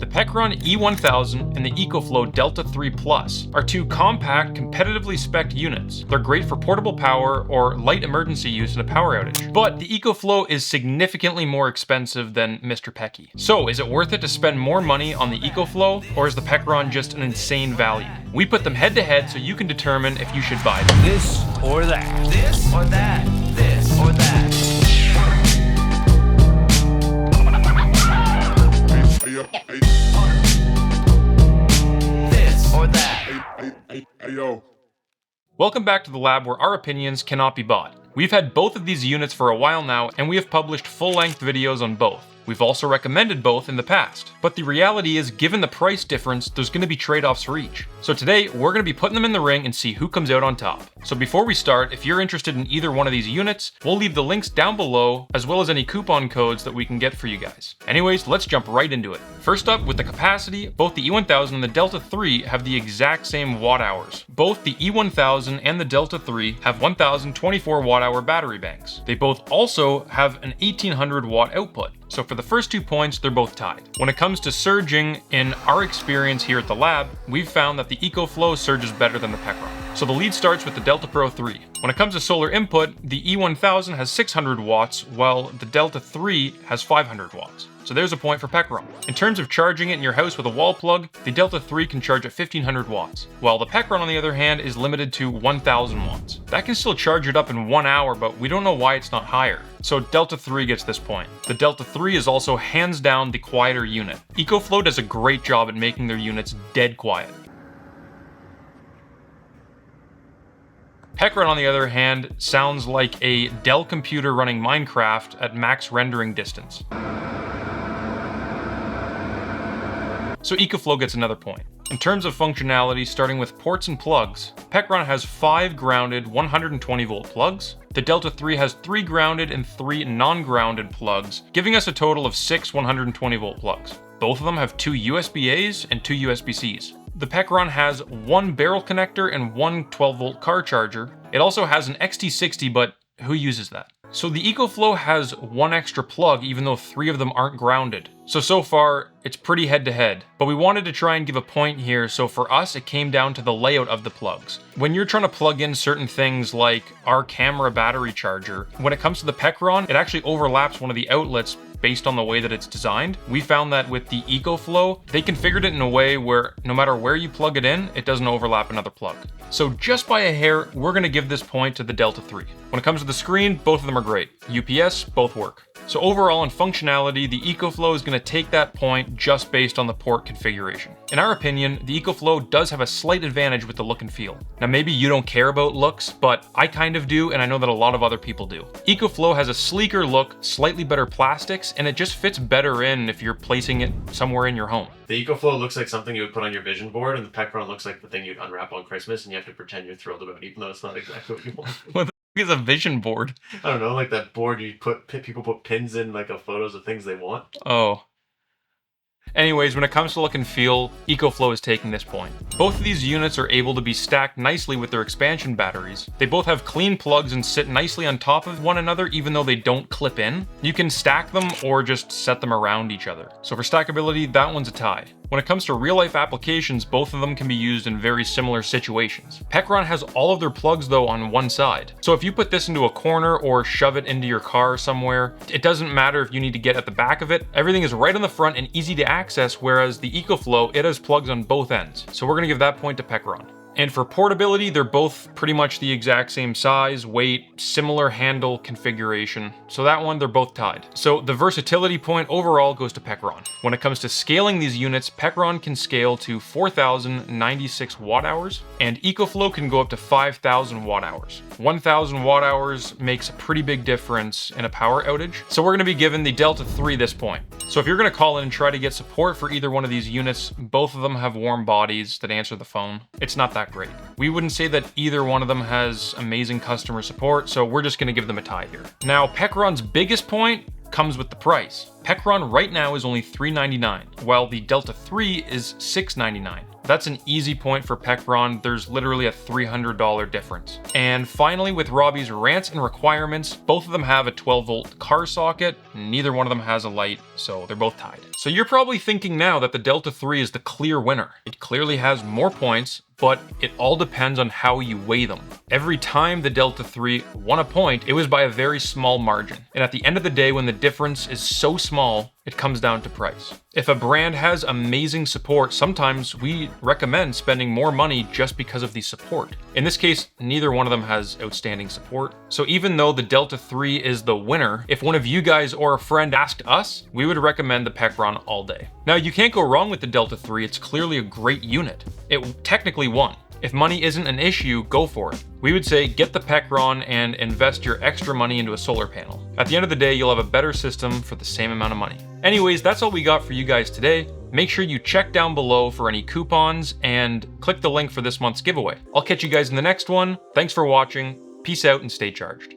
The Pecron E1000 and the EcoFlow Delta 3 Plus are two compact, competitively spec'd units. They're great for portable power or light emergency use in a power outage. But the EcoFlow is significantly more expensive than Mr. Pecky. So is it worth it to spend more money on the EcoFlow, or is the Pecron just an insane value? We put them head to head so you can determine if you should buy them. This or that. This or that. This or that. This or that. Welcome back to the lab where our opinions cannot be bought. We've had both of these units for a while now, and we have published full-length videos on both. We've also recommended both in the past. But the reality is, given the price difference, there's going to be trade-offs for each. So today, we're going to be putting them in the ring and see who comes out on top. So before we start, if you're interested in either one of these units, we'll leave the links down below, as well as any coupon codes that we can get for you guys. Anyways, let's jump right into it. First up, with the capacity, both the E1000 and the Delta 3 have the exact same watt hours. Both the E1000 and the Delta 3 have 1024 watt-hour battery banks. They both also have an 1800 watt output. So for the first 2 points, they're both tied. When it comes to surging, in our experience here at the lab, we've found that the EcoFlow surges better than the Pecron. So the lead starts with the Delta Pro 3. When it comes to solar input, the E1000 has 600 watts, while the Delta 3 has 500 watts. So there's a point for Pecron. In terms of charging it in your house with a wall plug, the Delta 3 can charge at 1500 watts, while the Pecron on the other hand is limited to 1000 watts. That can still charge it up in 1 hour, but we don't know why it's not higher. So Delta 3 gets this point. The Delta 3 is also hands down the quieter unit. EcoFlow does a great job at making their units dead quiet. Pecron, on the other hand, sounds like a Dell computer running Minecraft at max rendering distance. So EcoFlow gets another point. In terms of functionality, starting with ports and plugs, Pecron has 5 grounded 120 volt plugs. The Delta 3 has 3 grounded and 3 non-grounded plugs, giving us a total of 6 120 volt plugs. Both of them have 2 USB-As and 2 USB-Cs. The Pecron has 1 barrel connector and 1 12 volt car charger. It also has an XT60, but who uses that? So the EcoFlow has 1 extra plug, even though 3 of them aren't grounded. So far, it's pretty head-to-head, but we wanted to try and give a point here, so for us, it came down to the layout of the plugs. When you're trying to plug in certain things like our camera battery charger, when it comes to the Pecron, it actually overlaps one of the outlets based on the way that it's designed. We found that with the EcoFlow, they configured it in a way where no matter where you plug it in, it doesn't overlap another plug. So just by a hair, we're gonna give this point to the Delta 3. When it comes to the screen, both of them are great. UPS, both work. So overall in functionality, the EcoFlow is gonna take that point just based on the port configuration. In our opinion, the EcoFlow does have a slight advantage with the look and feel. Now maybe you don't care about looks, but I kind of do, and I know that a lot of other people do. EcoFlow has a sleeker look, slightly better plastics, and it just fits better in if you're placing it somewhere in your home. The EcoFlow looks like something you would put on your vision board, and the Pecron looks like the thing you'd unwrap on Christmas and you have to pretend you're thrilled about, even though it's not exactly what you want. What the f is a vision board? I don't know, like that board you people put pins in, like, of photos of things they want. Oh. Anyways, when it comes to look and feel, EcoFlow is taking this point. Both of these units are able to be stacked nicely with their expansion batteries. They both have clean plugs and sit nicely on top of one another even though they don't clip in. You can stack them or just set them around each other. So for stackability, that one's a tie. When it comes to real-life applications, both of them can be used in very similar situations. Pecron has all of their plugs though on one side. So if you put this into a corner or shove it into your car somewhere, it doesn't matter if you need to get at the back of it. Everything is right on the front and easy to access, whereas the EcoFlow, it has plugs on both ends. So we're gonna give that point to Pecron. And for portability, they're both pretty much the exact same size, weight, similar handle configuration. So that one, they're both tied. So the versatility point overall goes to Pecron. When it comes to scaling these units, Pecron can scale to 4096 watt hours, and EcoFlow can go up to 5000 watt hours. 1000 watt hours makes a pretty big difference in a power outage. So we're gonna be giving the Delta 3 this point. So if you're gonna call in and try to get support for either one of these units, both of them have warm bodies that answer the phone. It's not that great. We wouldn't say that either one of them has amazing customer support, so we're just gonna give them a tie here. Now, Pecron's biggest point comes with the price. Pecron right now is only $399, while the Delta 3 is $699. That's an easy point for Pecron. There's literally a $300 difference. And finally, with Robbie's rants and requirements, both of them have a 12 volt car socket. Neither one of them has a light so they're both tied. So you're probably thinking now that the Delta 3 is the clear winner. It clearly has more points, but it all depends on how you weigh them. Every time the Delta 3 won a point, it was by a very small margin. And at the end of the day, when the difference is so small, it comes down to price. If a brand has amazing support, sometimes we recommend spending more money just because of the support. In this case, neither one of them has outstanding support. So even though the Delta 3 is the winner, if one of you guys or a friend asked us, we would recommend the Pecron all day. Now, you can't go wrong with the Delta 3. It's clearly a great unit. It technically won. If money isn't an issue, go for it. We would say get the Pecron and invest your extra money into a solar panel. At the end of the day, you'll have a better system for the same amount of money. Anyways, that's all we got for you guys today. Make sure you check down below for any coupons and click the link for this month's giveaway. I'll catch you guys in the next one. Thanks for watching. Peace out and stay charged.